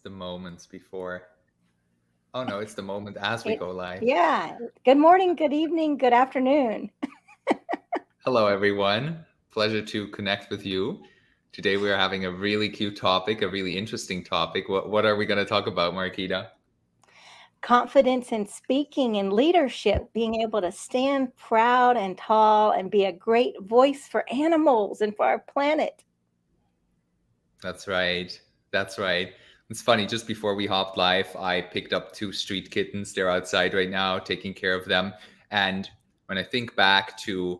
the moments before. Oh no, it's the moment as we It, go live. yeah. Good morning, good evening, good afternoon. Hello, everyone. Pleasure to connect with you. Today we are having a really cute topic, a really interesting topic. What are we going to talk about, Mariquita? Confidence in speaking and leadership, being able to stand proud and tall and be a great voice for animals and for our planet. That's right. That's right. It's funny, just before we hopped live, I picked up two street kittens. They're outside right now, taking care of them. And when I think back to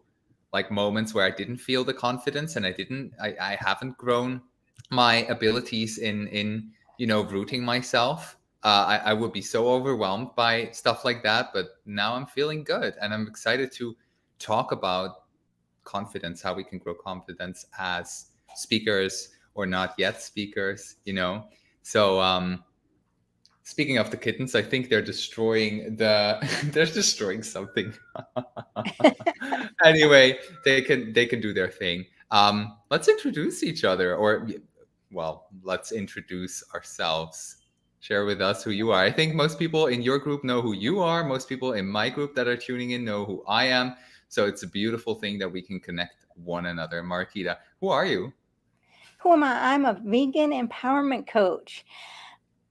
like moments where I didn't feel the confidence and I haven't grown my abilities in rooting myself, I would be so overwhelmed by stuff like that. But now I'm feeling good and I'm excited to talk about confidence, how we can grow confidence as speakers or not yet speakers. So speaking of the kittens, I think they're destroying they're destroying something. Anyway, they can do their thing. Let's introduce each other, or well, let's introduce ourselves. Share with us who you are. I think most people in your group know who you are. Most people in my group that are tuning in know who I am. So it's a beautiful thing that we can connect one another. Marquita, who are you? Who am I? I'm a vegan empowerment coach.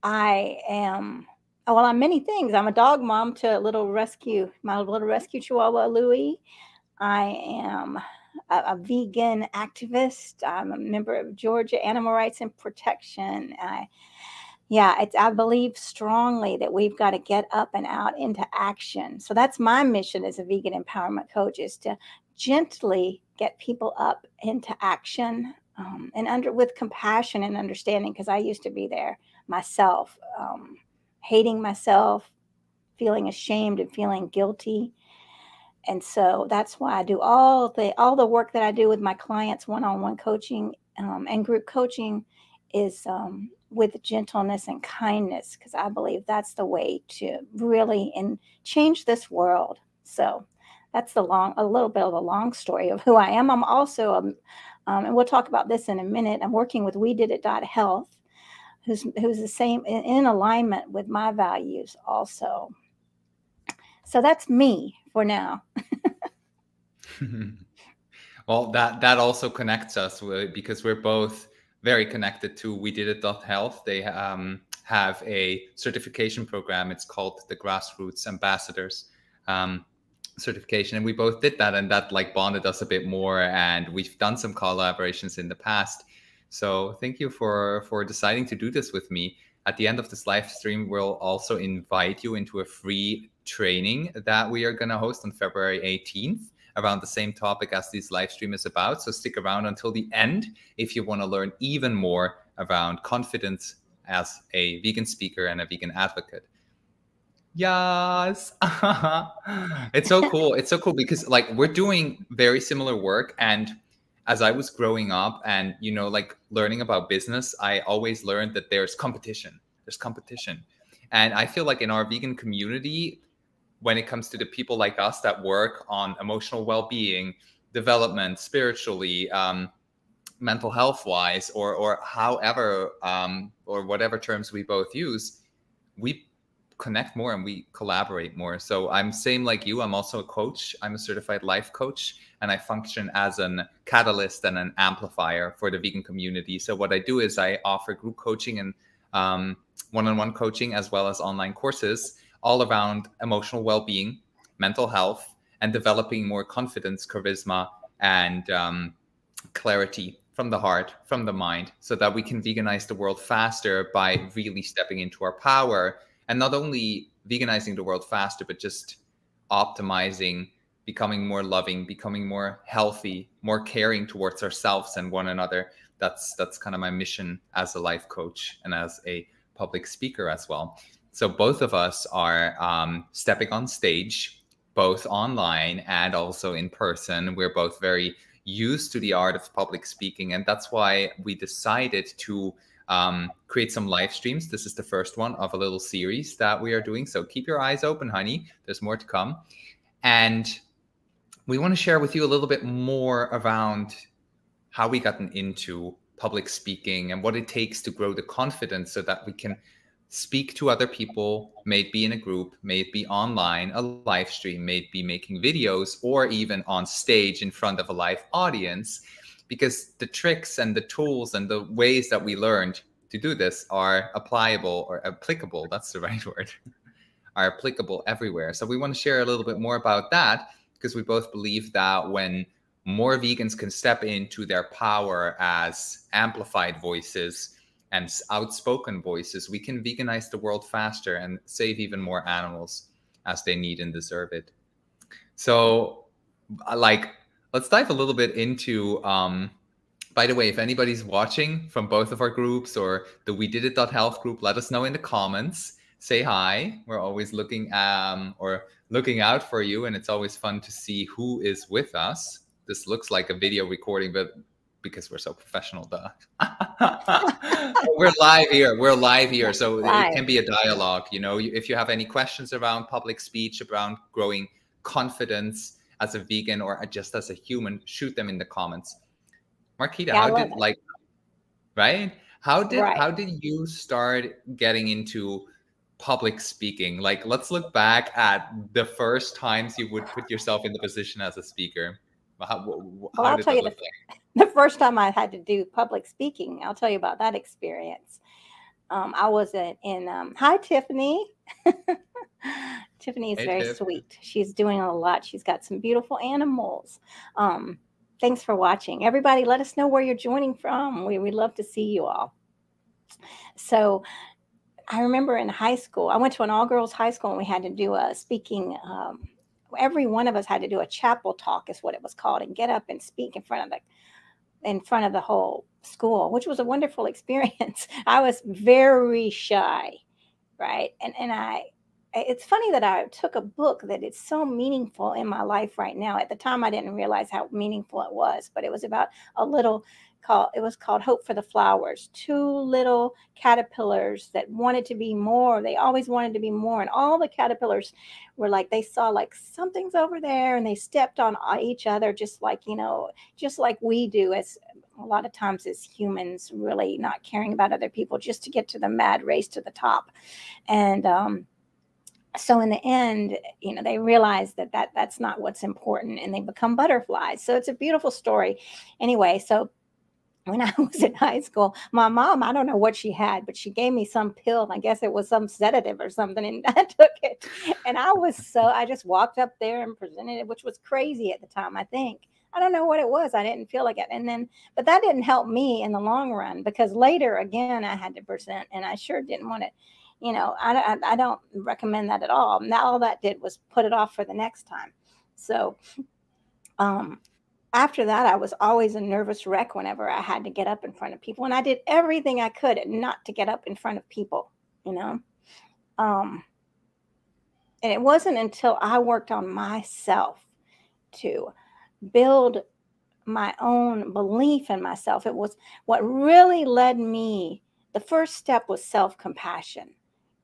I'm many things. I'm a dog mom to my little rescue Chihuahua, Louie. I am a vegan activist. I'm a member of Georgia Animal Rights and Protection. I believe strongly that we've got to get up and out into action. So that's my mission as a vegan empowerment coach, is to gently get people up into action, with compassion and understanding, because I used to be there myself, hating myself, feeling ashamed and feeling guilty. And so that's why I do all the work that I do with my clients, one-on-one coaching, and group coaching, is with gentleness and kindness, because I believe that's the way to really change this world. So that's a little bit of a long story of who I am. I'm also, and we'll talk about this in a minute, I'm working with We Did It Health, who's the same, in alignment with my values also. So that's me for now. Well, that also connects us because we're both very connected to We Did It Health. They have a certification program. It's called the Grassroots Ambassadors certification, and we both did that, and that like bonded us a bit more. And we've done some collaborations in the past. So thank you for deciding to do this with me. At the end of this live stream, we'll also invite you into a free training that we are going to host on February 18th around the same topic as this live stream is about. So stick around until the end if you want to learn even more around confidence as a vegan speaker and a vegan advocate. Yes. It's so cool. It's so cool because like we're doing very similar work. And as I was growing up and, like learning about business, I always learned that there's competition. There's competition. And I feel like in our vegan community, when it comes to the people like us that work on emotional well-being, development, spiritually, mental health wise, or however, or whatever terms we both use, we connect more and we collaborate more. So I'm same like you. I'm also a coach. I'm a certified life coach, and I function as an catalyst and an amplifier for the vegan community. So what I do is I offer group coaching and one-on-one coaching, as well as online courses all around emotional well-being, mental health, and developing more confidence, charisma, and clarity from the heart, from the mind, so that we can veganize the world faster by really stepping into our power. And not only veganizing the world faster, but just optimizing, becoming more loving, becoming more healthy, more caring towards ourselves and one another. That's kind of my mission as a life coach and as a public speaker as well. So both of us are stepping on stage, both online and also in person. We're both very used to the art of public speaking. And that's why we decided to create some live streams. This is the first one of a little series that we are doing. So keep your eyes open, honey. There's more to come. And we want to share with you a little bit more around how we gotten into public speaking and what it takes to grow the confidence so that we can speak to other people, may it be in a group, may it be online, a live stream, may it be making videos, or even on stage in front of a live audience. Because the tricks and the tools and the ways that we learned to do this are applicable, that's the right word, are applicable everywhere. So we want to share a little bit more about that, because we both believe that when more vegans can step into their power as amplified voices and outspoken voices, we can veganize the world faster and save even more animals as they need and deserve it. So let's dive a little bit into, by the way, if anybody's watching from both of our groups or the We Did It Health group, let us know in the comments. Say hi. We're always looking out for you, and it's always fun to see who is with us. This looks like a video recording, but because we're so professional, we're live here. So it can be a dialogue. If you have any questions around public speech, around growing confidence as a vegan or just as a human, shoot them in the comments. Mariquita, how did you start getting into public speaking? Let's look back at the first times you would put yourself in the position as a speaker. How did that look like? The first time I had to do public speaking, I'll tell you about that experience. I was in hi, Tiffany. Tiffany is very sweet. She's doing a lot. She's got some beautiful animals. Thanks for watching. Everybody, let us know where you're joining from. We'd love to see you all. So I remember in high school, I went to an all-girls high school, and we had to do a speaking. Every one of us had to do a chapel talk, is what it was called, and get up and speak in front of the whole school, which was a wonderful experience. I was very shy, right? And it's funny that I took a book that is so meaningful in my life right now. At the time, I didn't realize how meaningful it was, but it was about it was called Hope for the Flowers. Two little caterpillars that wanted to be more. They always wanted to be more. And all the caterpillars were they saw something's over there, and they stepped on each other, just like we do as a lot of times as humans, really not caring about other people just to get to the mad race to the top. And, so in the end, they realize that's not what's important, and they become butterflies. So it's a beautiful story. Anyway, so when I was in high school, my mom, I don't know what she had, but she gave me some pill. I guess it was some sedative or something, and I took it. And I just walked up there and presented it, which was crazy at the time, I think. I don't know what it was. I didn't feel like it. But that didn't help me in the long run, because later, again, I had to present, and I sure didn't want it. I don't recommend that at all. Now, all that did was put it off for the next time. So, after that, I was always a nervous wreck whenever I had to get up in front of people. And I did everything I could not to get up in front of people, And it wasn't until I worked on myself to build my own belief in myself. It was what really led me. The first step was self-compassion,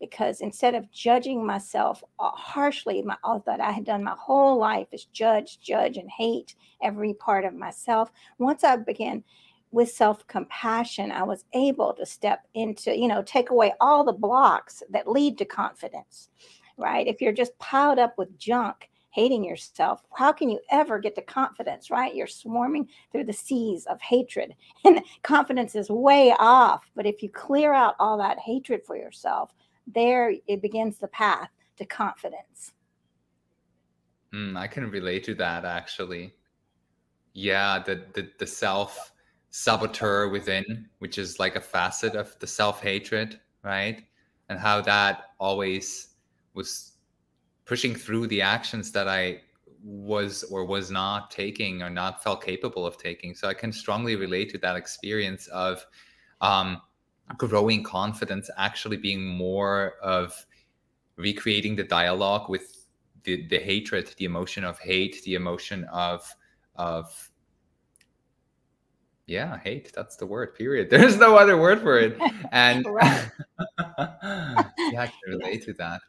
because instead of judging myself harshly, all that I had done my whole life is judge, and hate every part of myself. Once I began with self-compassion, I was able to step into, take away all the blocks that lead to confidence, right? If you're just piled up with junk, hating yourself, how can you ever get to confidence, right? You're swarming through the seas of hatred, and confidence is way off. But if you clear out all that hatred for yourself, there it begins the path to confidence. I can relate to that, actually. Yeah, the self-saboteur within, which is like a facet of the self-hatred, right? And how that always was pushing through the actions that I was or was not taking or not felt capable of taking. So I can strongly relate to that experience of growing confidence actually being more of recreating the dialogue with the hatred, the emotion of hate, the emotion of hate. That's the word, period. There's no other word for it. And yeah, I can relate to that.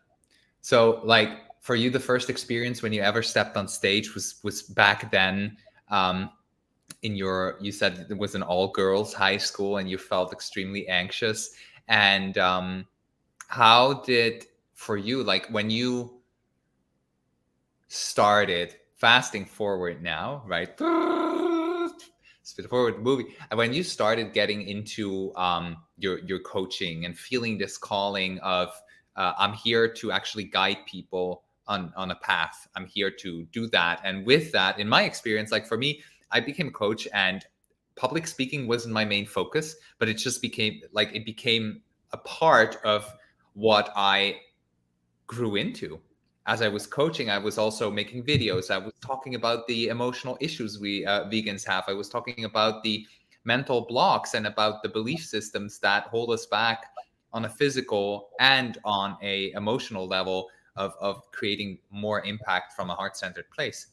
So for you, the first experience when you ever stepped on stage was back then you said it was an all-girls high school and you felt extremely anxious. And how did, for you, like when you started fasting forward now, right? Spit forward movie. And when you started getting into your coaching and feeling this calling of I'm here to actually guide people on a path. I'm here to do that. And with that, in my experience, like for me, I became a coach and public speaking wasn't my main focus, but it just became like it became a part of what I grew into. As I was coaching, I was also making videos. I was talking about the emotional issues we vegans have. I was talking about the mental blocks and about the belief systems that hold us back on a physical and on a emotional level of creating more impact from a heart-centered place.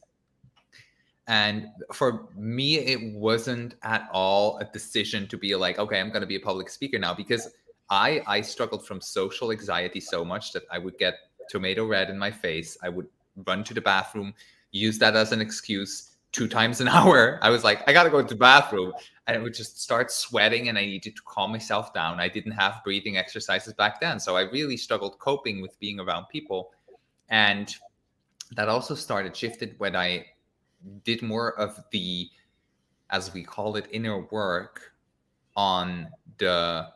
And for me, it wasn't at all a decision to be like, okay, I'm going to be a public speaker now, because I struggled from social anxiety so much that I would get tomato red in my face. I would run to the bathroom, use that as an excuse 2 times an hour. I was like, I got to go to the bathroom. And it would just start sweating and I needed to calm myself down. I didn't have breathing exercises back then. So I really struggled coping with being around people. And that also shifted when I did more of the, as we call it, inner work on the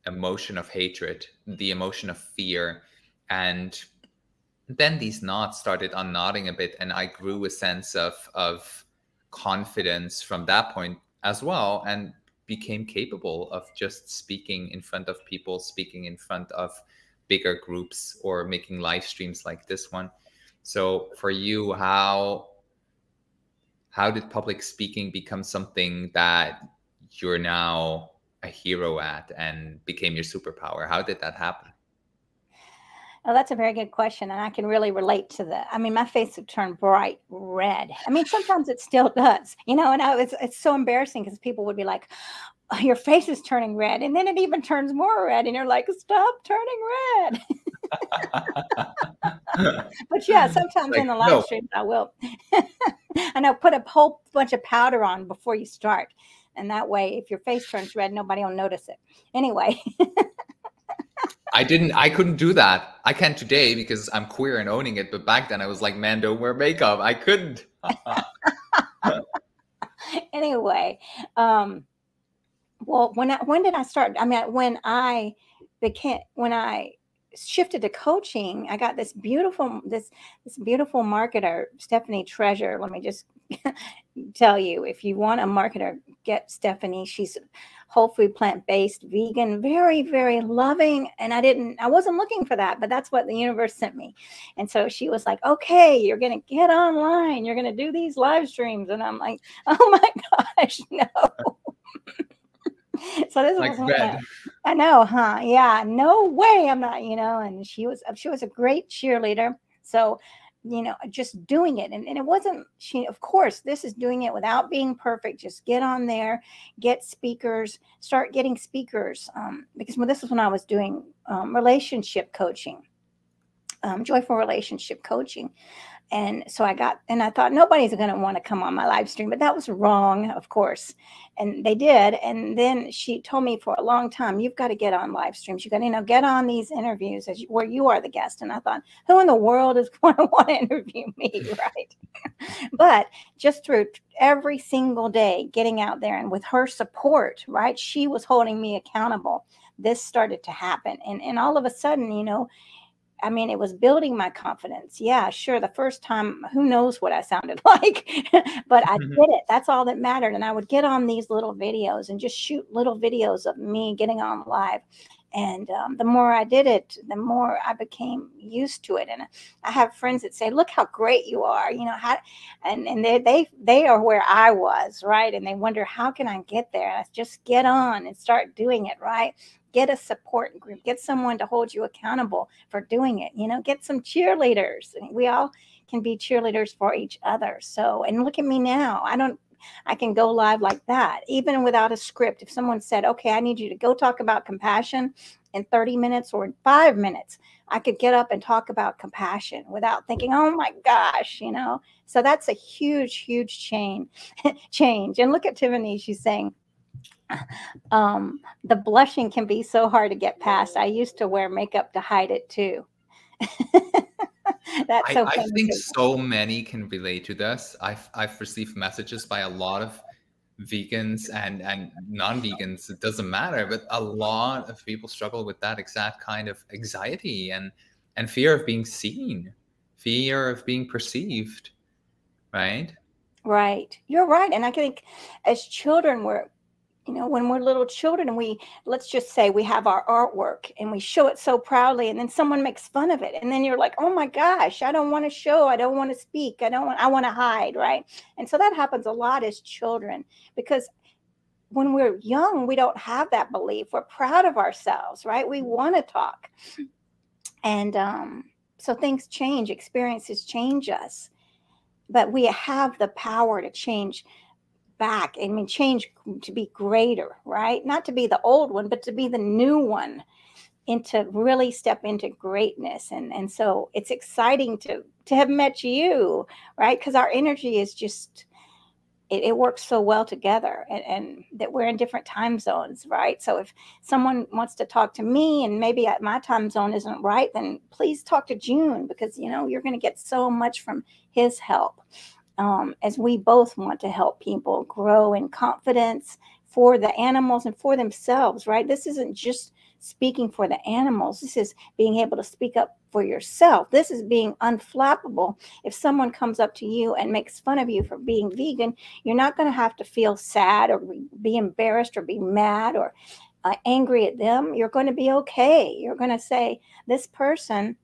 emotion of hatred, the emotion of fear. And then these knots started unknotting a bit, and I grew a sense of confidence from that point as well, and became capable of just speaking in front of people, speaking in front of bigger groups, or making live streams like this one. So for you, how did public speaking become something that you're now a hero at and became your superpower? How did that happen? Oh, that's a very good question. And I can really relate to that. I mean, my face would turn bright red. I mean, sometimes it still does, you know, and it's so embarrassing because people would be like, oh, your face is turning red. And then it even turns more red. And you're like, stop turning red. But yeah, sometimes like, in the live streams, I will. And I'll put a whole bunch of powder on before you start. And that way, if your face turns red, nobody will notice it. Anyway. I couldn't do that. I can today because I'm queer and owning it. But back then I was like, man, don't wear makeup. I couldn't. Anyway, well, when did I start? I mean, when I shifted to coaching, I got this beautiful marketer, Stephanie Treasure. Let me just tell you, if you want a marketer, get Stephanie. She's whole food, plant-based, vegan, very, very loving. And I wasn't looking for that, but that's what the universe sent me. And so she was like, okay, you're going to get online. You're going to do these live streams. And I'm like, oh my gosh, no. So this like was I know, huh? Yeah, no way I'm not, you know. And she was a great cheerleader. So, you know, just doing it. And it wasn't, of course, this is doing it without being perfect. Just get on there, get speakers, start getting speakers. Because this is when I was doing relationship coaching, joyful relationship coaching. And so I thought nobody's going to want to come on my live stream, but that was wrong, of course. And they did. And then she told me for a long time, you've got to get on live streams. You got to, get on these interviews where you are the guest. And I thought, who in the world is going to want to interview me, right? But just through every single day, getting out there and with her support, right? She was holding me accountable. This started to happen. And all of a sudden, I mean, it was building my confidence. Yeah, sure. The first time, who knows what I sounded like, but I did it. That's all that mattered. And I would get on these little videos and just shoot little videos of me getting on live. And the more I did it, the more I became used to it. And I have friends that say, look how great you are, and they are where I was, right? And they wonder, how can I get there? And I just get on and start doing it, right? Get a support group, get someone to hold you accountable for doing it, get some cheerleaders. We all can be cheerleaders for each other. So, and look at me now. I don't I can go live like that, even without a script. If someone said, okay, I need you to go talk about compassion in 30 minutes or in 5 minutes, I could get up and talk about compassion without thinking, oh my gosh, you know. So that's a huge, huge change. And look at Tiffany, she's saying, the blushing can be so hard to get past. I used to wear makeup to hide it too. That's so I funny think too. so many can relate to this. I've received messages by a lot of vegans and non-vegans. It doesn't matter, but a lot of people struggle with that exact kind of anxiety and fear of being seen, fear of being perceived, right? Right. You're right. And I think as children, we're, you know, when we're little children and we, let's just say we have our artwork and we show it so proudly and then someone makes fun of it. And then you're like, oh my gosh, I don't want to show. I don't want to speak. I want to hide. Right. And so that happens a lot as children, because when we're young, we don't have that belief. We're proud of ourselves. Right. We want to talk. And so things change, experiences change us, but we have the power to change back. I mean, change to be greater, right? Not to be the old one, but to be the new one, and to really step into greatness. And so it's exciting to have met you, right? Because our energy is just, it works so well together, and that we're in different time zones, right? So if someone wants to talk to me and maybe my time zone isn't right, then please talk to June, because, you know, you're going to get so much from his help. As we both want to help people grow in confidence for the animals and for themselves, right? This isn't just speaking for the animals. This is being able to speak up for yourself. This is being unflappable. If someone comes up to you and makes fun of you for being vegan, you're not going to have to feel sad or be embarrassed or be mad or angry at them. You're going to be okay. You're going to say, this person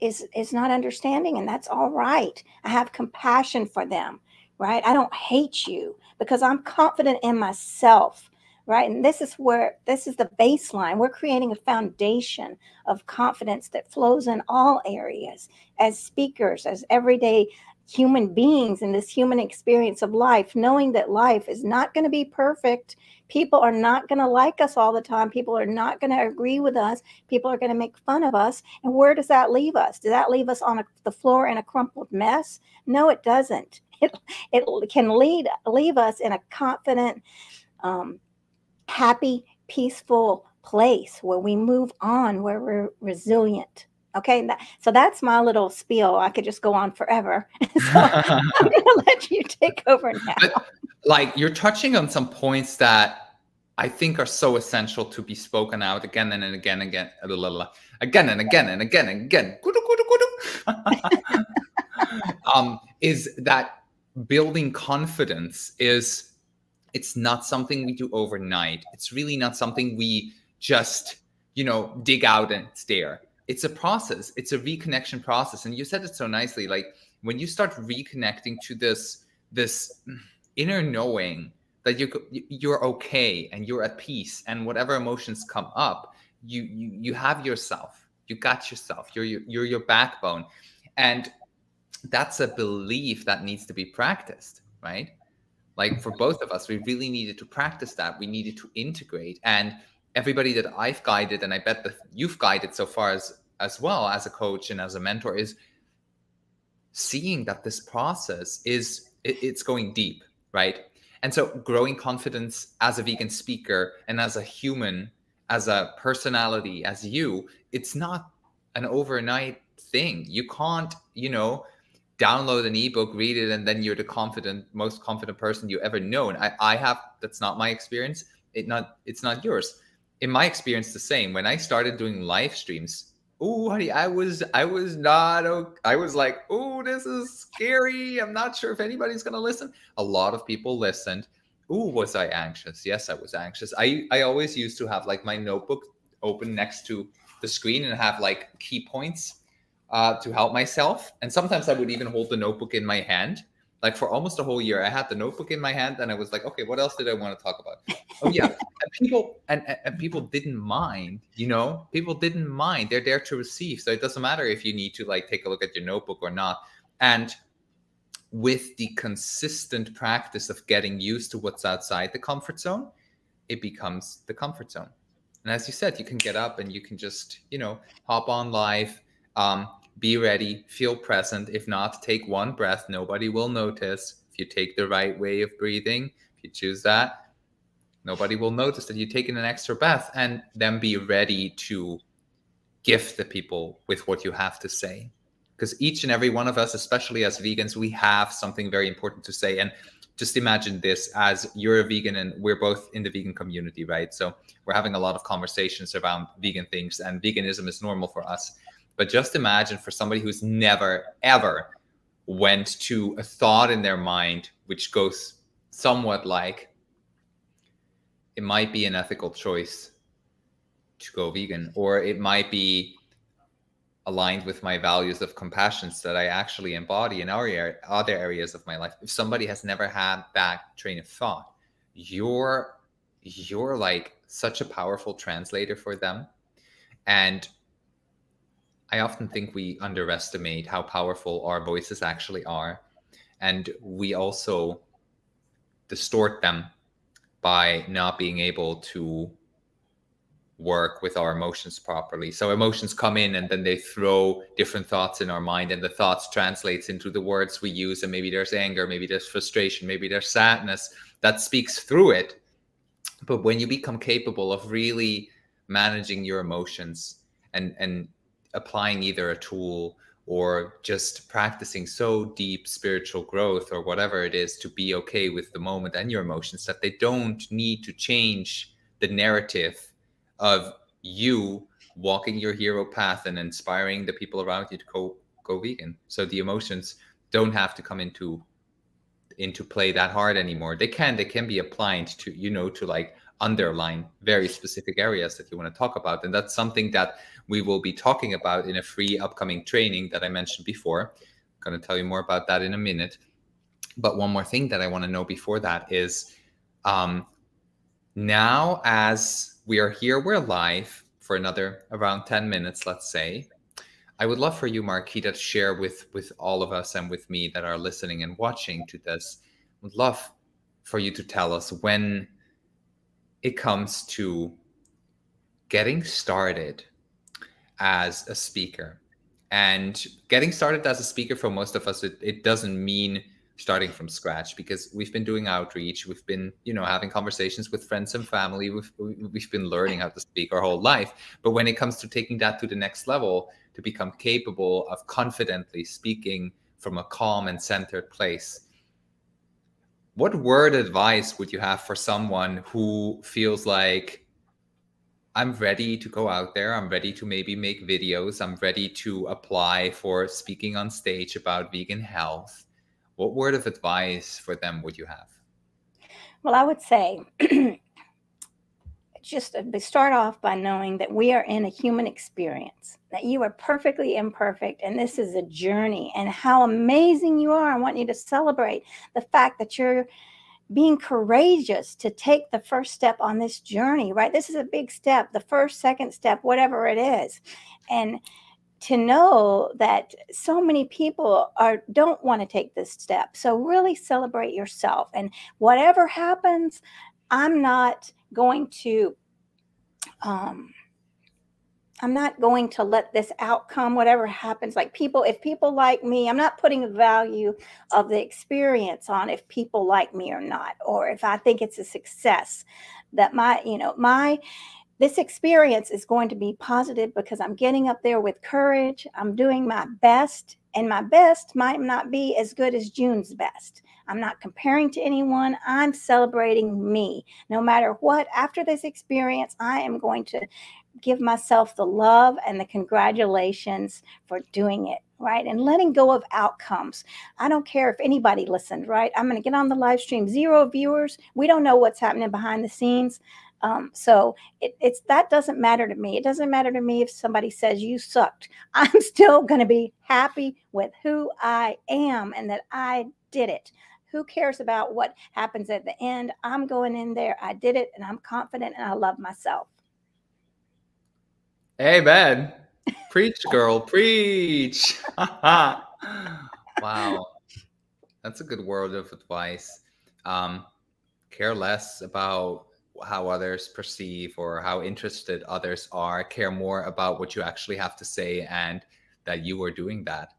is not understanding, and that's all right. I have compassion for them, right? I don't hate you because I'm confident in myself, right? And this is the baseline. We're creating a foundation of confidence that flows in all areas as speakers, as everyday human beings in this human experience of life, knowing that life is not going to be perfect. People are not going to like us all the time. People are not going to agree with us. People are going to make fun of us. And where does that leave us? Does that leave us on the floor in a crumpled mess? No, it doesn't. It can leave us in a confident, happy, peaceful place where we move on, where we're resilient. Okay, so that's my little spiel. I could just go on forever. So I'm going to let you take over now. But, like, you're touching on some points that I think are so essential to be spoken out again and again, again and again and again. Is that building confidence it's not something we do overnight. It's really not something we just, dig out and it's there. It's a process. It's a reconnection process. And you said it so nicely. Like, when you start reconnecting to this inner knowing that you're okay and you're at peace, and whatever emotions come up, you have yourself. You got yourself. You're your backbone. And that's a belief that needs to be practiced, right? Like, for both of us, we really needed to practice that. We needed to integrate. And everybody that I've guided, and I bet that you've guided so far as well as a coach and as a mentor, is seeing that this process it's going deep, right? And so growing confidence as a vegan speaker and as a human, as a personality, as you, it's not an overnight thing. You can't, download an ebook, read it, and then you're the most confident person you ever known. That's not my experience. It's not yours. In my experience, the same. When I started doing live streams, honey, I was like, this is scary. I'm not sure if anybody's gonna listen. A lot of people listened. Was I anxious? Yes, I was anxious. I always used to have like my notebook open next to the screen and have like key points to help myself. And sometimes I would even hold the notebook in my hand. Like, for almost a whole year, I had the notebook in my hand, and I was like, okay, what else did I want to talk about? Oh yeah, and people didn't mind. People didn't mind. They're there to receive, so it doesn't matter if you need to like take a look at your notebook or not. And with the consistent practice of getting used to what's outside the comfort zone, it becomes the comfort zone. And as you said, you can get up and you can just, hop on live, be ready, feel present. If not, take one breath. Nobody will notice. If you take the right way of breathing, if you choose that, nobody will notice that you're taking an extra breath, and then be ready to gift the people with what you have to say. Because each and every one of us, especially as vegans, we have something very important to say. And just imagine this, as you're a vegan and we're both in the vegan community, right? So we're having a lot of conversations around vegan things, and veganism is normal for us. But just imagine for somebody who's never, ever went to a thought in their mind, which goes somewhat like, it might be an ethical choice to go vegan, or it might be aligned with my values of compassion that I actually embody in other areas of my life. If somebody has never had that train of thought, you're like such a powerful translator for them. And I often think we underestimate how powerful our voices actually are. And we also distort them by not being able to work with our emotions properly. So emotions come in and then they throw different thoughts in our mind, and the thoughts translates into the words we use. And maybe there's anger, maybe there's frustration, maybe there's sadness that speaks through it. But when you become capable of really managing your emotions and applying either a tool or just practicing so deep spiritual growth or whatever it is, to be okay with the moment and your emotions, that they don't need to change the narrative of you walking your hero path and inspiring the people around you to go vegan. So the emotions don't have to come into play that hard anymore. They can be applied to, to like underline very specific areas that you want to talk about. And that's something that we will be talking about in a free upcoming training that I mentioned before. I'm going to tell you more about that in a minute. But one more thing that I want to know before that is, now as we are here, we're live for another around 10 minutes, let's say. I would love for you, Mariquita, to share with all of us and with me that are listening and watching to this. I would love for you to tell us, when it comes to getting started as a speaker. And getting started as a speaker, for most of us, it doesn't mean starting from scratch, because we've been doing outreach, we've been, having conversations with friends and family, we've been learning how to speak our whole life. But when it comes to taking that to the next level, to become capable of confidently speaking from a calm and centered place, what word advice would you have for someone who feels like, I'm ready to go out there, I'm ready to maybe make videos, I'm ready to apply for speaking on stage about vegan health? What word of advice for them would you have? Well, I would say just start off by knowing that we are in a human experience, that you are perfectly imperfect, and this is a journey, and how amazing you are. I want you to celebrate the fact that you're being courageous to take the first step on this journey, right? This is a big step, the first, second step, whatever it is. And to know that so many people don't want to take this step. So really celebrate yourself. And whatever happens, I'm not going to let this outcome, whatever happens, like if people like me, I'm not putting a value of the experience on if people like me or not, or if I think it's a success. That this experience is going to be positive because I'm getting up there with courage. I'm doing my best, and my best might not be as good as June's best. I'm not comparing to anyone. I'm celebrating me. No matter what, after this experience, I am going to give myself the love and the congratulations for doing it, right? And letting go of outcomes. I don't care if anybody listened, right? I'm going to get on the live stream, 0 viewers. We don't know what's happening behind the scenes. So that doesn't matter to me. It doesn't matter to me if somebody says you sucked. I'm still going to be happy with who I am and that I did it. Who cares about what happens at the end? I'm going in there. I did it, and I'm confident, and I love myself. Amen. Preach, girl, preach. Wow. That's a good word of advice. Um, care less about how others perceive or how interested others are. Care more about what you actually have to say, and that you are doing that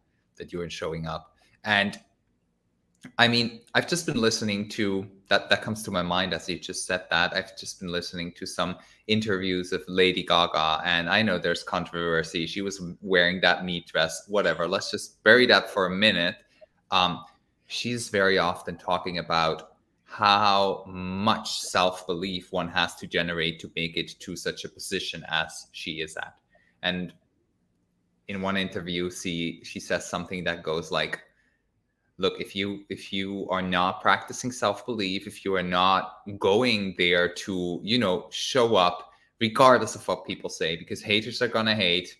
you are showing up. And I mean, I've just been listening to that. That comes to my mind as you just said that. I've just been listening to some interviews of Lady Gaga, and I know there's controversy. She was wearing that meat dress, whatever. Let's just bury that for a minute. Um, she's very often talking about how much self-belief one has to generate to make it to such a position as she is at. And in one interview, she says something that goes like, look, if you are not practicing self-belief, if you are not going there to, you know, show up regardless of what people say, because haters are gonna hate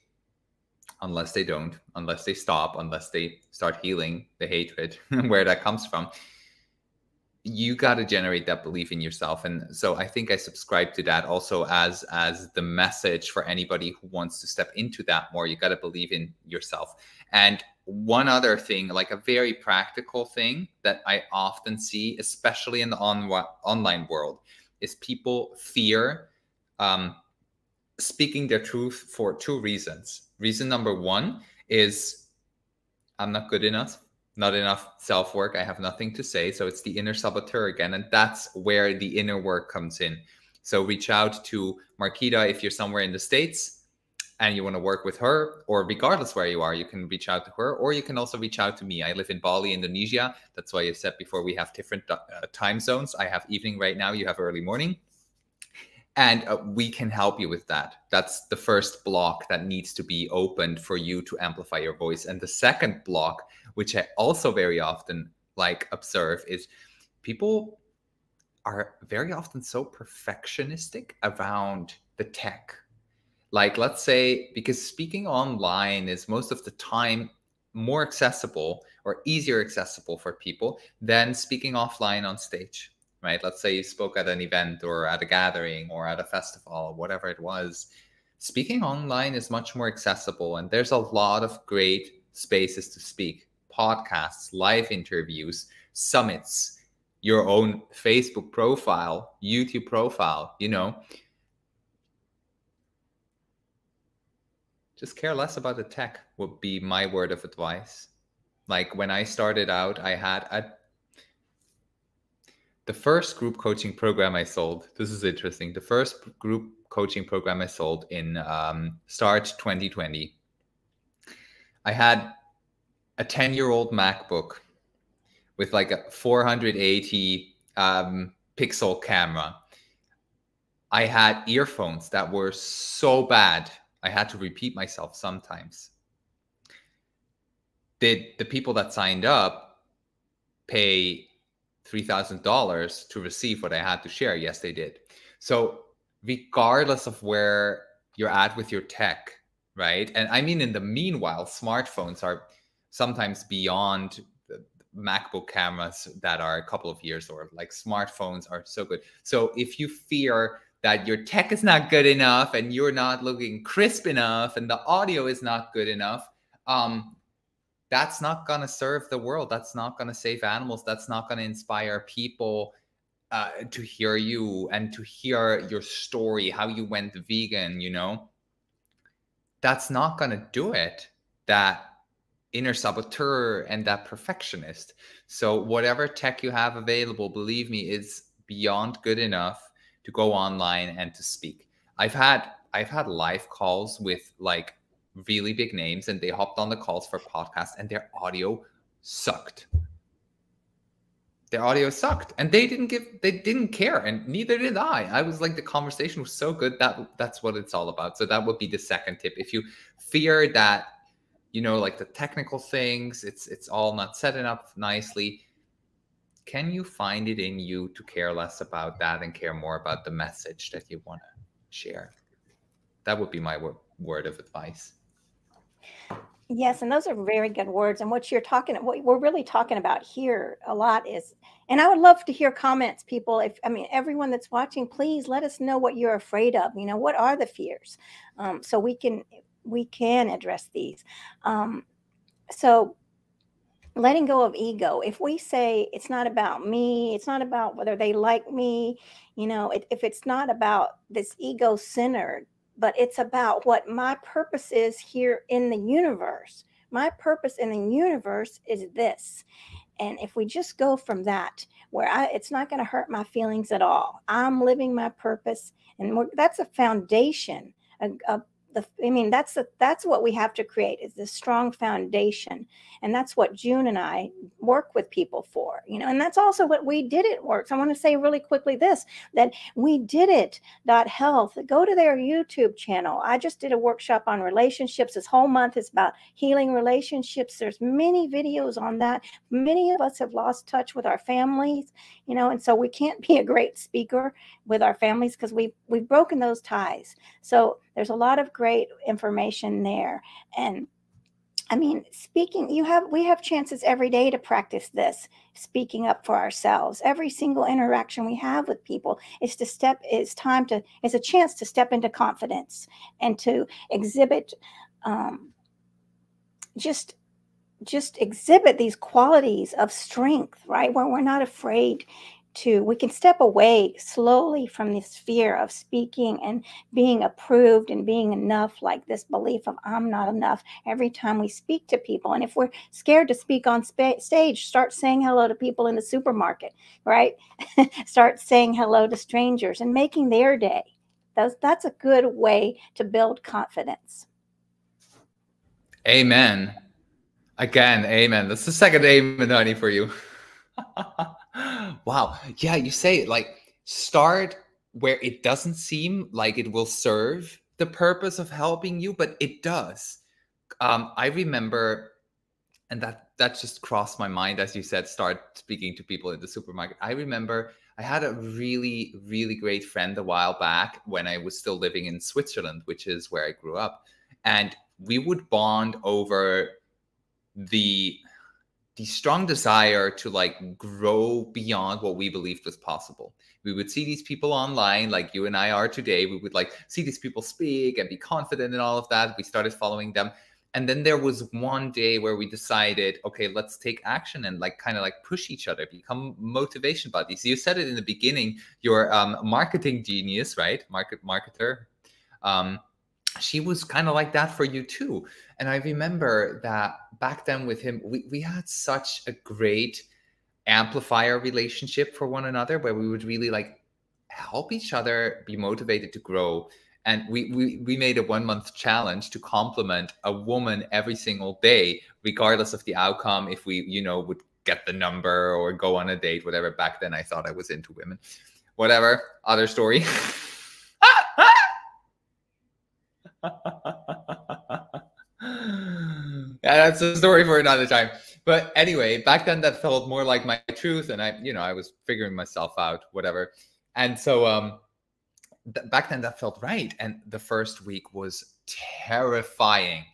unless they don't, unless they stop, unless they start healing the hatred where that comes from. You got to generate that belief in yourself. And so I think I subscribe to that also as the message for anybody who wants to step into that more. You got to believe in yourself. And one other thing, like a very practical thing that I often see, especially in the online world, is people fear speaking their truth for two reasons. Reason number one is, I'm not good enough, not enough self-work, I have nothing to say. So it's the inner saboteur again. And that's where the inner work comes in. So reach out to Mariquita if you're somewhere in the States and you want to work with her, or regardless where you are, you can reach out to her, or you can also reach out to me. I live in Bali, Indonesia. That's why I said before, we have different time zones. I have evening right now, you have early morning. And we can help you with that. That's the first block that needs to be opened for you to amplify your voice. And the second block, which I also very often like observe, is people are very often so perfectionistic around the tech. Like, let's say, because speaking online is most of the time more accessible or easier accessible for people than speaking offline on stage. Right? Let's say you spoke at an event or at a gathering or at a festival or whatever it was. Speaking online is much more accessible, and there's a lot of great spaces to speak. Podcasts, live interviews, summits, your own Facebook profile, YouTube profile, you know. Just care less about the tech would be my word of advice. Like when I started out, I had the first group coaching program I sold. This is interesting. The first group coaching program I sold in start 2020. I had a 10-year-old MacBook with like a 480 pixel camera. I had earphones that were so bad, I had to repeat myself sometimes. Did the people that signed up pay $3,000 to receive what I had to share? Yes, they did. So regardless of where you're at with your tech, right? And I mean, in the meanwhile, smartphones are sometimes beyond the MacBook cameras that are a couple of years old. Like smartphones are so good. So if you fear that your tech is not good enough and you're not looking crisp enough and the audio is not good enough, that's not going to serve the world. That's not going to save animals. That's not going to inspire people to hear you and to hear your story, how you went vegan, you know. That's not going to do it. That inner saboteur and that perfectionist. So whatever tech you have available, believe me, is beyond good enough to go online and to speak. I've had live calls with like really big names, and they hopped on the calls for podcasts and their audio sucked. Their audio sucked, and they didn't care, and neither did I. I was like, the conversation was so good. That's what it's all about. So that would be the second tip. If you fear that, you know, like the technical things, it's all not set up nicely, can you find it in you to care less about that and care more about the message that you want to share? That would be my word of advice. Yes, and those are very good words. And what we're really talking about here a lot is, and I would love to hear comments, people. Everyone that's watching, please let us know what you're afraid of. You know, what are the fears, so we can address these. So letting go of ego. If we say it's not about me, it's not about whether they like me, if it's not about this ego centered, but it's about what my purpose is here in the universe. My purpose in the universe is this. And if we just go from that, where it's not going to hurt my feelings at all, I'm living my purpose, and that's a foundation. That's what we have to create, is this strong foundation, and that's what June and I work with people for. And that's also what We Did It works. I want to say really quickly this, that We Did It .health. Go to their YouTube channel. I just did a workshop on relationships. This whole month is about healing relationships. There's many videos on that. Many of us have lost touch with our families, and so we can't be a great speaker with our families because we've broken those ties. So there's a lot of great information there. And I mean, speaking, we have chances every day to practice this, speaking up for ourselves. Every single interaction we have with people is a chance to step into confidence and to exhibit, just exhibit these qualities of strength, right? Where we're not afraid we can step away slowly from this fear of speaking and being approved and being enough, like this belief of I'm not enough every time we speak to people. And if we're scared to speak on stage, start saying hello to people in the supermarket, right? Start saying hello to strangers and making their day. That's a good way to build confidence. Amen. Again, amen. That's the second amen, honey, for you. Wow. Yeah, you say like start where it doesn't seem like it will serve the purpose of helping you, but it does. I remember, and that just crossed my mind as you said, start speaking to people in the supermarket. I remember I had a really, really great friend a while back when I was still living in Switzerland, which is where I grew up. And we would bond over the strong desire to like grow beyond what we believed was possible. We would see these people online like you and I are today. We would like see these people speak and be confident and all of that. We started following them. And then there was one day where we decided, okay, let's take action and like kind of like push each other, become motivation buddies. You said it in the beginning, you're marketing genius, right? Marketer. She was kind of like that for you too. And I remember that back then with him, we had such a great amplifier relationship for one another where we would really like help each other be motivated to grow. And we made a 1 month challenge to compliment a woman every single day, regardless of the outcome, if we, would get the number or go on a date, whatever. Back then I thought I was into women, whatever, other story. Yeah, that's a story for another time. But anyway, back then that felt more like my truth, and I was figuring myself out, whatever. And so back then that felt right. And the first week was terrifying.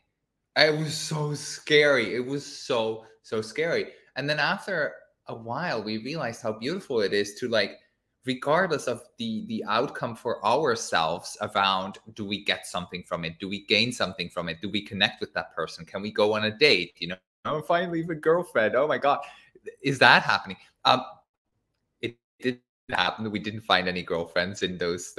It was so scary. It was so scary. And then after a while, we realized how beautiful it is to like, regardless of the outcome for ourselves around, do we get something from it? Do we gain something from it? Do we connect with that person? Can we go on a date? Finally with a girlfriend. Oh my God. Is that happening? It didn't happen. We didn't find any girlfriends in those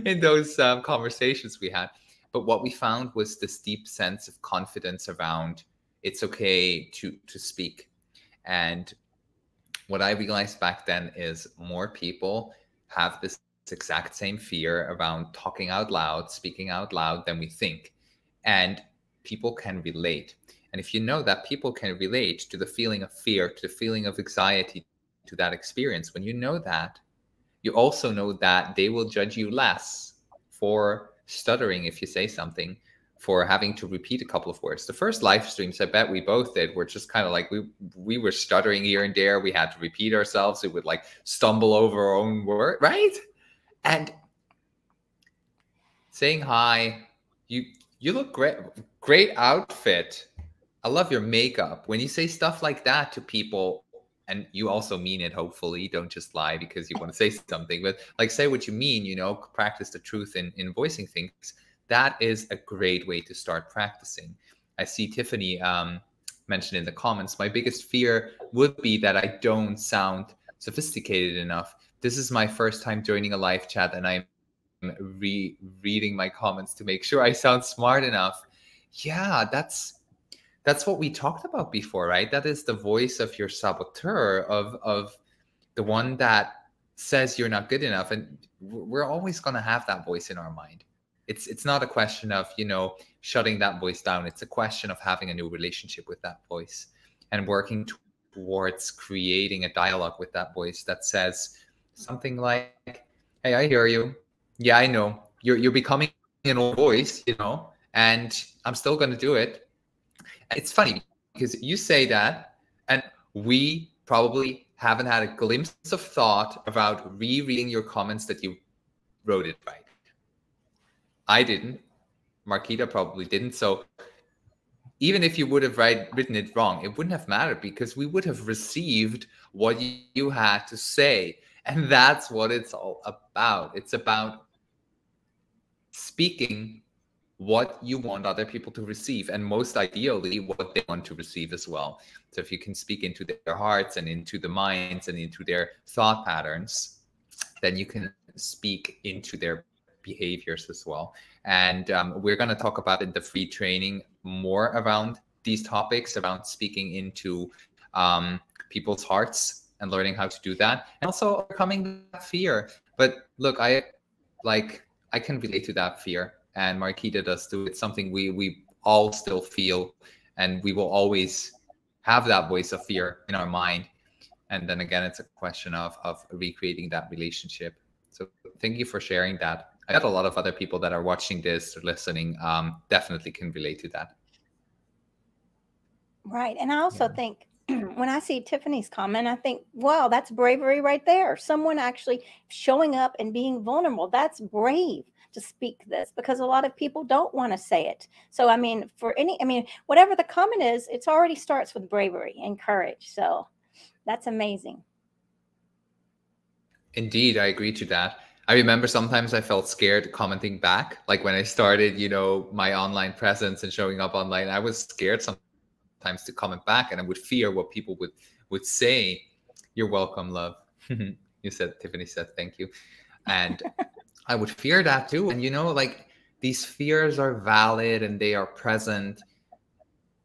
in those conversations we had. But what we found was this deep sense of confidence around it's okay to speak. And what I realized back then is more people have this exact same fear around talking out loud, speaking out loud than we think. And people can relate. And if you know that people can relate to the feeling of fear, to the feeling of anxiety, to that experience, when you know that, you also know that they will judge you less for stuttering if you say something, for having to repeat a couple of words. The first live streams, I bet we both did, were just kind of like we were stuttering here and there. We had to repeat ourselves. We would like stumble over our own word, right? And saying hi, you look great outfit. I love your makeup. When you say stuff like that to people, and you also mean it, hopefully, don't just lie because you want to say something, but like say what you mean, practice the truth in voicing things. That is a great way to start practicing. I see Tiffany mentioned in the comments, my biggest fear would be that I don't sound sophisticated enough. This is my first time joining a live chat, and I'm reading my comments to make sure I sound smart enough. Yeah, that's what we talked about before, right? That is the voice of your saboteur, of the one that says you're not good enough. And we're always going to have that voice in our mind. It's not a question of, you know, shutting that voice down. It's a question of having a new relationship with that voice and working towards creating a dialogue with that voice that says something like, hey, I hear you. Yeah, I know. You're becoming an old voice, you know, and I'm still going to do it. It's funny because you say that, and we probably haven't had a glimpse of thought about rereading your comments that you wrote it right. I didn't. Mariquita probably didn't. So even if you would have written it wrong, it wouldn't have mattered because we would have received what you had to say. And that's what it's all about. It's about speaking what you want other people to receive, and most ideally what they want to receive as well. So if you can speak into their hearts and into the minds and into their thought patterns, then you can speak into their behaviors as well. And we're going to talk about in the free training more around these topics, around speaking into people's hearts and learning how to do that, and also overcoming that fear. But look, I can relate to that fear, and Mariquita does too. It's something we all still feel, and we will always have that voice of fear in our mind. And then again, it's a question of recreating that relationship. So thank you for sharing that. I got a lot of other people that are watching this or listening, definitely can relate to that. Right. And I also think when I see Tiffany's comment, I think, wow, that's bravery right there. Someone actually showing up and being vulnerable. That's brave to speak this, because a lot of people don't want to say it. So, I mean, whatever the comment is, it's already starts with bravery and courage. So that's amazing. Indeed, I agree to that. I remember sometimes I felt scared commenting back. Like when I started, you know, my online presence and showing up online, I was scared sometimes to comment back, and I would fear what people would say. You're welcome, love. Tiffany said, thank you. And I would fear that too. And, you know, like these fears are valid and they are present.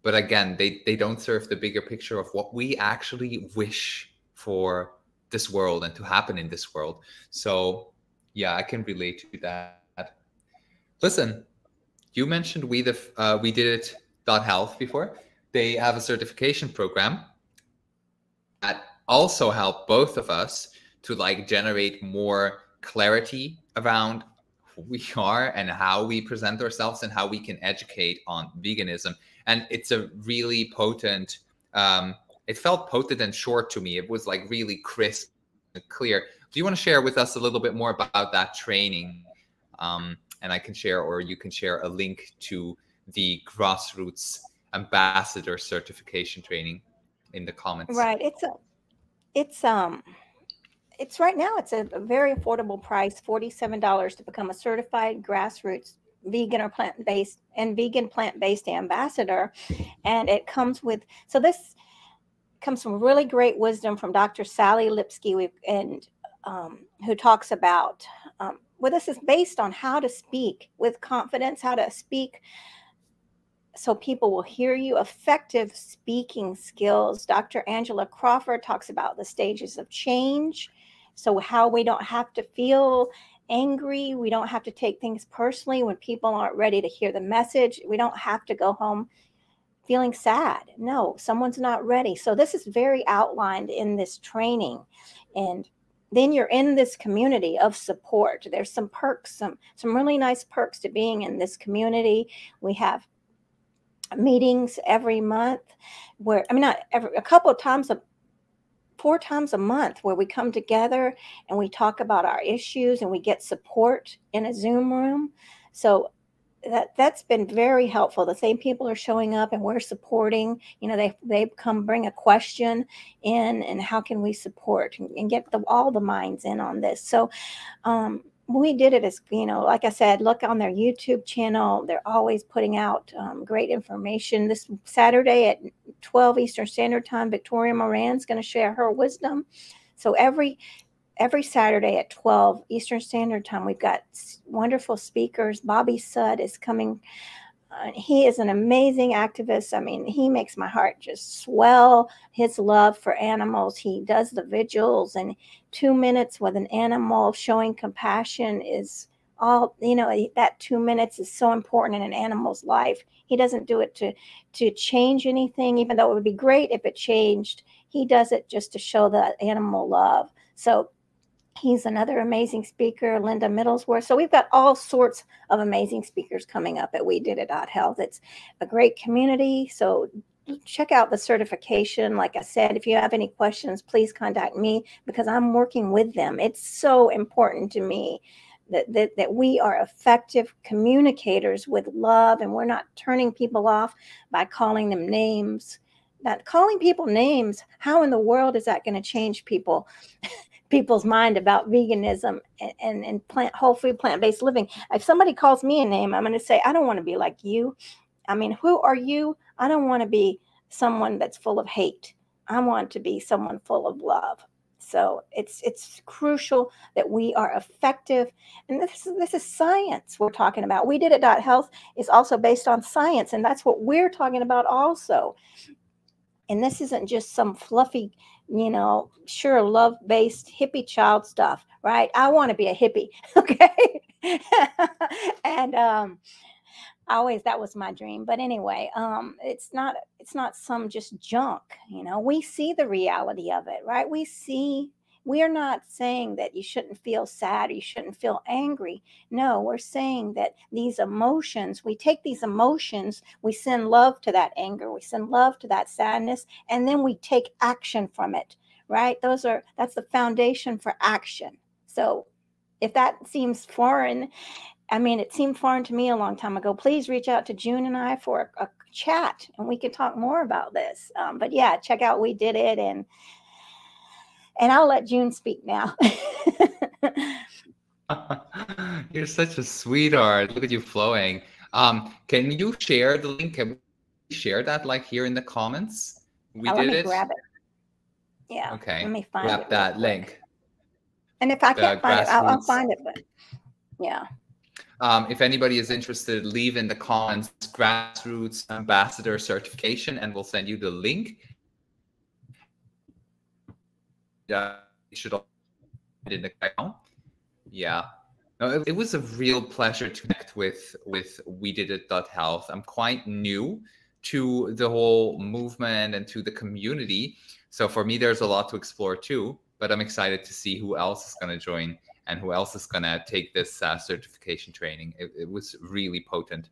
But again, they don't serve the bigger picture of what we actually wish for this world and to happen in this world. So yeah, I can relate to that. Listen, you mentioned we did it .health before. They have a certification program that also helped both of us to like generate more clarity around who we are and how we present ourselves and how we can educate on veganism. And it's a really potent, it felt potent and short to me. It was like really crisp and clear. Do you want to share with us a little bit more about that training? And I can share, or you can share a link to the Grassroots Ambassador certification training in the comments. Right. It's right now, it's a very affordable price, $47 to become a certified grassroots vegan or plant-based ambassador. And it comes with, so this comes from really great wisdom from Dr. Sally Lipsky, who talks about, well, this is based on how to speak with confidence, how to speak so people will hear you, effective speaking skills. Dr. Angela Crawford talks about the stages of change. So how we don't have to feel angry. We don't have to take things personally when people aren't ready to hear the message. We don't have to go home feeling sad. No, someone's not ready. So this is very outlined in this training. And then you're in this community of support. There's some perks, some really nice perks to being in this community. We have meetings every month where, a couple of times, 4 times a month, where we come together and we talk about our issues and we get support in a Zoom room. So that's been very helpful. The same people are showing up and we're supporting. You know, they come bring a question in, and how can we support and get all the minds in on this. So we did it as, you know, like I said, look on their YouTube channel. They're always putting out great information. This Saturday at 12 Eastern Standard Time, Victoria Moran's going to share her wisdom. So every Saturday at 12 Eastern Standard Time, we've got wonderful speakers. Bobby Sudd is coming. He is an amazing activist. I mean, he makes my heart just swell. His love for animals. He does the vigils, and 2 minutes with an animal showing compassion is all, you know, that 2 minutes is so important in an animal's life. He doesn't do it to change anything, even though it would be great if it changed. He does it just to show the animal love. So he's another amazing speaker, Linda Middlesworth. So we've got all sorts of amazing speakers coming up at We Did It Health. It's a great community. So check out the certification. Like I said, if you have any questions, please contact me because I'm working with them. It's so important to me that we are effective communicators with love, and we're not turning people off by calling them names. Not calling people names. How in the world is that going to change people's mind about veganism and whole food, plant-based living? If somebody calls me a name, I'm going to say, I don't want to be like you. I mean, who are you? I don't want to be someone that's full of hate. I want to be someone full of love. So it's crucial that we are effective. And this is science we're talking about. We Did It Health is also based on science, and that's what we're talking about also. And this isn't just some fluffy, you know, sure, love-based hippie child stuff, right? I want to be a hippie, okay? And always, that was my dream. But anyway, it's not some just junk, you know. We see the reality of it, right? We are not saying that you shouldn't feel sad or you shouldn't feel angry. No, we're saying that these emotions, we take these emotions, we send love to that anger, we send love to that sadness, and then we take action from it, right? That's the foundation for action. So if that seems foreign, I mean, it seemed foreign to me a long time ago. Please reach out to June and I for a chat, and we can talk more about this. But yeah, check out We Did It, and I'll let June speak now. You're such a sweetheart. Look at you flowing. Can you share the link? Can we share that like here in the comments? Let me grab it. Yeah. Okay. Let me find grab that link. And if I can't find it, I'll find it. But yeah. If anybody is interested, leave in the comments Grassroots Ambassador certification, and we'll send you the link. You should all in the account. Yeah. No, it was a real pleasure to connect with We Did It Health. I'm quite new to the whole movement and to the community. So for me, there's a lot to explore too, but I'm excited to see who else is going to join and who else is going to take this certification training. It was really potent.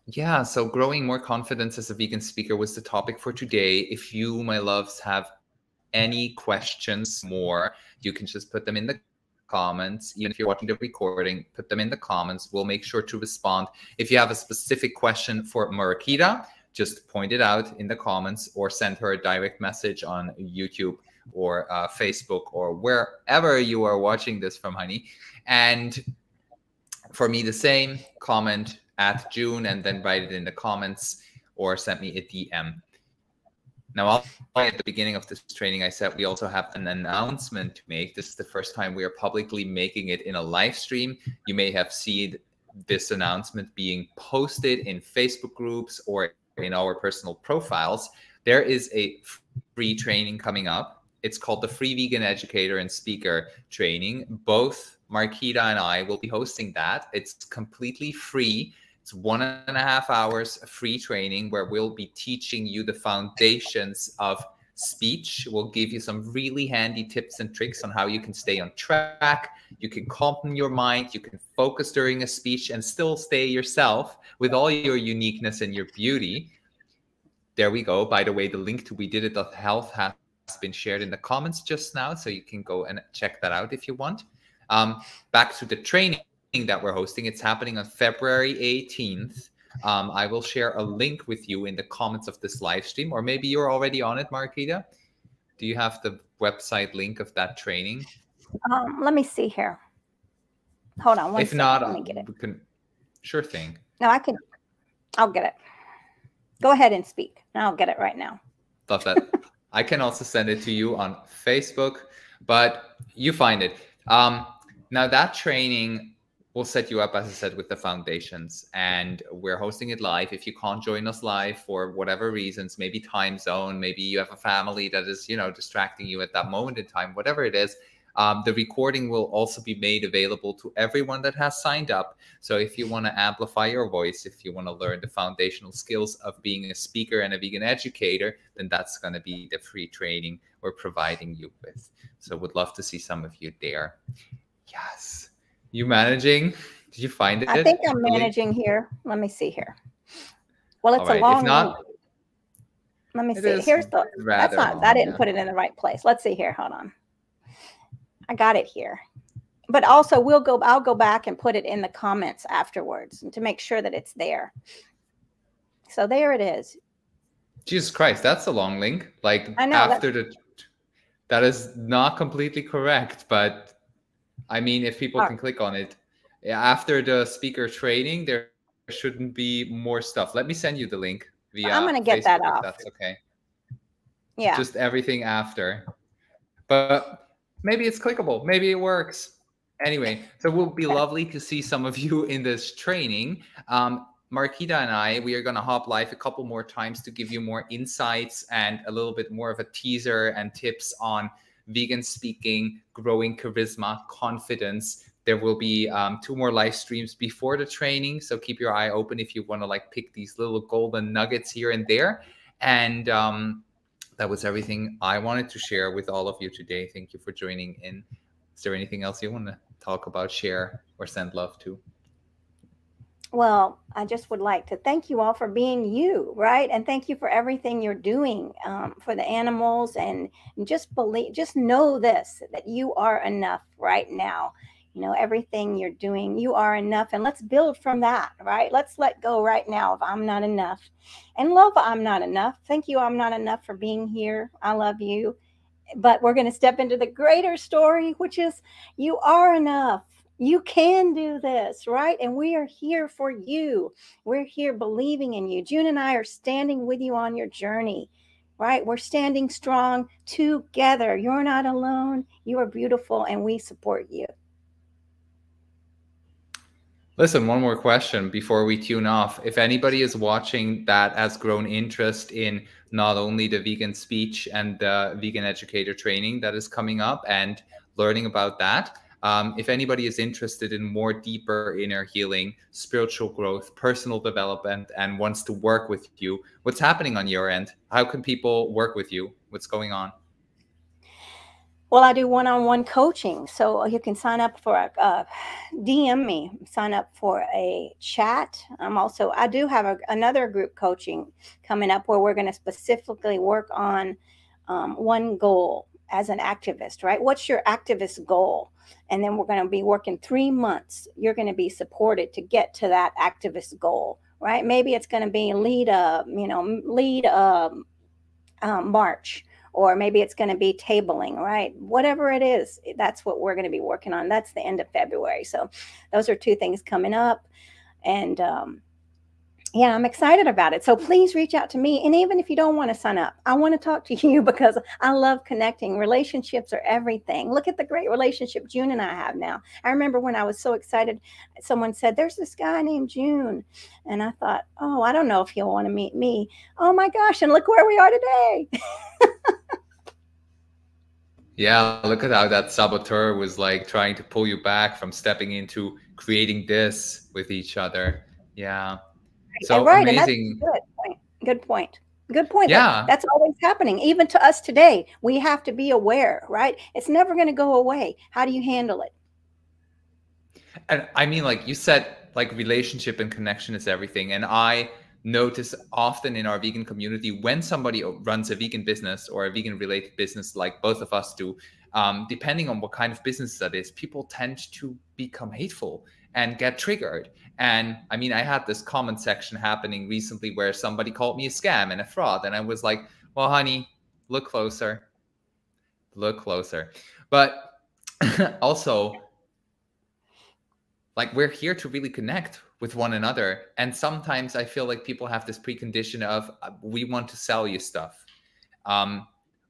Yeah, so growing more confidence as a vegan speaker was the topic for today. If you, my loves, have any questions more, you can just put them in the comments. Even if you're watching the recording, put them in the comments. We'll make sure to respond. If you have a specific question for Mariquita, just point it out in the comments or send her a direct message on YouTube or Facebook or wherever you are watching this from, honey. And for me, the same, comment at June and then write it in the comments or send me a DM. Now, at the beginning of this training, I said we also have an announcement to make. This is the first time we are publicly making it in a live stream. You may have seen this announcement being posted in Facebook groups or in our personal profiles. There is a free training coming up. It's called the Free Vegan Educator and Speaker Training. Both Mariquita and I will be hosting that. It's completely free. It's 1.5 hours free training where we'll be teaching you the foundations of speech. We'll give you some really handy tips and tricks on how you can stay on track. You can calm your mind. You can focus during a speech and still stay yourself with all your uniqueness and your beauty. There we go. By the way, the link to We Did It Health has been shared in the comments just now, so you can go and check that out if you want. Back to the training that we're hosting. It's happening on February 18th. I will share a link with you in the comments of this live stream, or maybe you're already on it, Mariquita. Do you have the website link of that training? Let me see here. Hold on one second. If not, let me get it. Sure thing. No, I'll get it. Go ahead and speak. I'll get it right now. Love that. I can also send it to you on Facebook, but you find it. Now that training will set you up, as I said, with the foundations, and we're hosting it live. If you can't join us live for whatever reasons, maybe time zone, maybe you have a family that is, distracting you at that moment in time, whatever it is, the recording will also be made available to everyone that has signed up. So if you want to amplify your voice, if you want to learn the foundational skills of being a speaker and a vegan educator, then that's going to be the free training we're providing you with. So would love to see some of you there. Yes. You managing? Did you find it? I think I'm managing here. Let me see here. Well, it's a long link. Let me see. Here's the, that's not, I didn't put it in the right place. Let's see here. Hold on. I got it here. But also I'll go back and put it in the comments afterwards to make sure that it's there. So there it is. Jesus Christ, that's a long link. Like I know, after that is not completely correct, but I mean, if people can click on it, after the speaker training, there shouldn't be more stuff. Let me send you the link via I'm going to get that off. That's okay. Yeah. Just everything after. But maybe it's clickable. Maybe it works. Anyway, so it will be lovely to see some of you in this training. Mariquita and we are going to hop live a couple more times to give you more insights and a little bit more of a teaser and tips on vegan speaking, growing charisma, confidence. There will be 2 more live streams before the training. So keep your eye open if you want to like pick these little golden nuggets here and there. And that was everything I wanted to share with all of you today. Thank you for joining in. Is there anything else you want to talk about, share, or send love to? Well, I just would like to thank you all for being you, right? And thank you for everything you're doing for the animals. And just know this, that you are enough right now. You know, everything you're doing, you are enough. And let's build from that, right? Let's let go right now of I'm not enough. And love I'm not enough. Thank you, I'm not enough, for being here. I love you. But we're going to step into the greater story, which is you are enough. You can do this, right? And we are here for you. We're here believing in you. June and I are standing with you on your journey, right? We're standing strong together. You're not alone. You are beautiful, and we support you. Listen, one more question before we tune off. If anybody is watching that has grown interest in not only the vegan speech and the vegan educator training that is coming up and learning about that, if anybody is interested in more deeper inner healing, spiritual growth, personal development, and wants to work with you, what's happening on your end? How can people work with you? What's going on? Well, I do one-on-one coaching. So you can sign up for DM me, sign up for a chat. I do have another group coaching coming up where we're going to specifically work on one goal as an activist, right? What's your activist goal? And then we're going to be working 3 months. You're going to be supported to get to that activist goal, right? Maybe it's going to be lead a march, or maybe it's going to be tabling, right? Whatever it is, that's what we're going to be working on. That's the end of February. So those are 2 things coming up. And yeah, I'm excited about it. So please reach out to me. And even if you don't want to sign up, I want to talk to you because I love connecting. Relationships are everything. Look at the great relationship June and I have now. I remember when I was so excited, someone said, there's this guy named June. And I thought, oh, I don't know if he'll want to meet me. Oh my gosh. And look where we are today. Yeah, look at how that saboteur was like trying to pull you back from stepping into creating this with each other. Yeah. So right, amazing. And that's good point. Yeah. That's always happening. Even to us today, we have to be aware, right? It's never going to go away. How do you handle it? And I mean, like you said, like relationship and connection is everything. And I notice often in our vegan community, when somebody runs a vegan business or a vegan related business, like both of us do, depending on what kind of business that is, people tend to become hateful and get triggered. And I mean, I had this comment section happening recently where somebody called me a scam and a fraud. And I was like, well, honey, look closer. But also, like, we're here to really connect. with one another. And sometimes I feel like people have this precondition of we want to sell you stuff.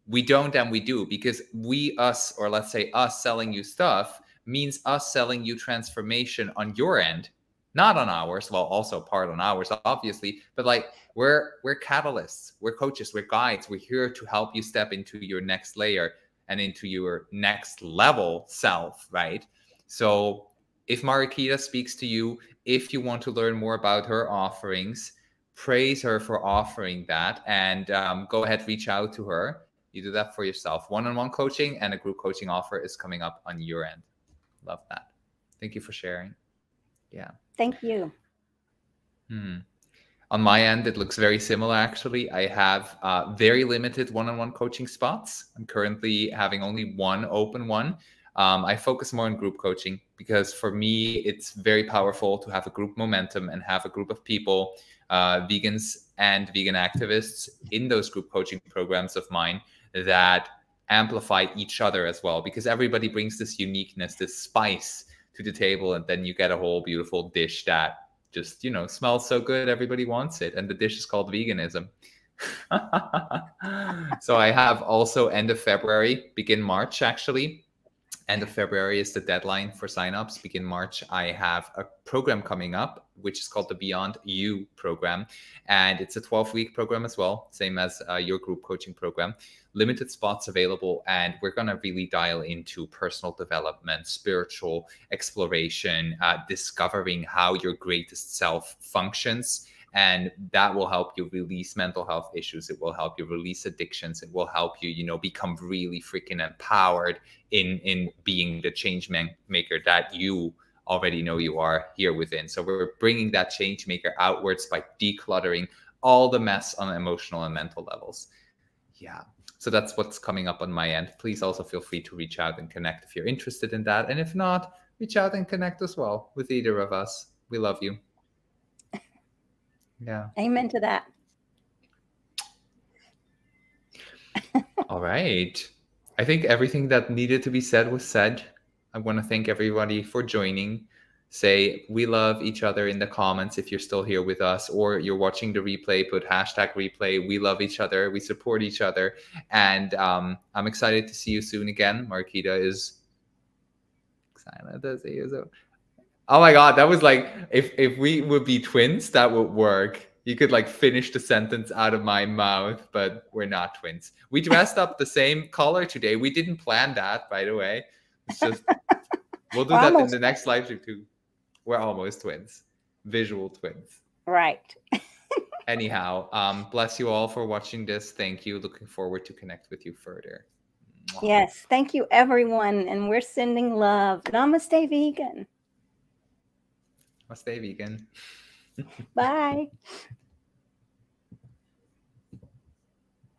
We don't, and we do, because us, or let's say us selling you stuff means us selling you transformation on your end, not on ours. Well, also part on ours, obviously, but like we're catalysts, we're coaches, we're guides. We're here to help you step into your next layer and into your next level self, right? So if Mariquita speaks to you, if you want to learn more about her offerings, praise her for offering that, and go ahead, reach out to her. You do that for yourself. One-on-one coaching and a group coaching offer is coming up on your end. Love that. Thank you for sharing. Yeah. Thank you. On my end, it looks very similar, actually. I have very limited one-on-one coaching spots. I'm currently having only one open one. I focus more on group coaching because for me, it's very powerful to have a group momentum and have a group of people, vegans and vegan activists in those group coaching programs of mine that amplify each other as well, because everybody brings this uniqueness, this spice to the table, and then you get a whole beautiful dish that just, you know, smells so good, everybody wants it. And the dish is called veganism. So I have also end of February, begin March, actually. End of February is the deadline for signups. Begin March, I have a program coming up, which is called the Beyond You program. And it's a 12-week program as well, same as your group coaching program. Limited spots available. And we're going to really dial into personal development, spiritual exploration, discovering how your greatest self functions. And that will help you release mental health issues. It will help you release addictions. It will help you, you know, become really freaking empowered in being the change maker that you already know you are here within. So we're bringing that change maker outwards by decluttering all the mess on emotional and mental levels. Yeah. So that's what's coming up on my end. Please also feel free to reach out and connect if you're interested in that. And if not, reach out and connect as well with either of us. We love you. Yeah. Amen to that. All right. I think everything that needed to be said was said. I want to thank everybody for joining. Say we love each other in the comments if you're still here with us, or you're watching the replay, put #replay. We love each other. We support each other. And I'm excited to see you soon again. Mariquita is excited to see you soon. Oh my God, that was like, if we would be twins, that would work. You could like finish the sentence out of my mouth, but we're not twins. We dressed up the same color today. We didn't plan that, by the way. It's just, we'll do that in the next live stream too. We're almost twins, visual twins. Right. Anyhow, bless you all for watching this. Thank you. Looking forward to connect with you further. Yes. Thank you, everyone. And we're sending love. Namaste, vegan. Stay vegan. Bye.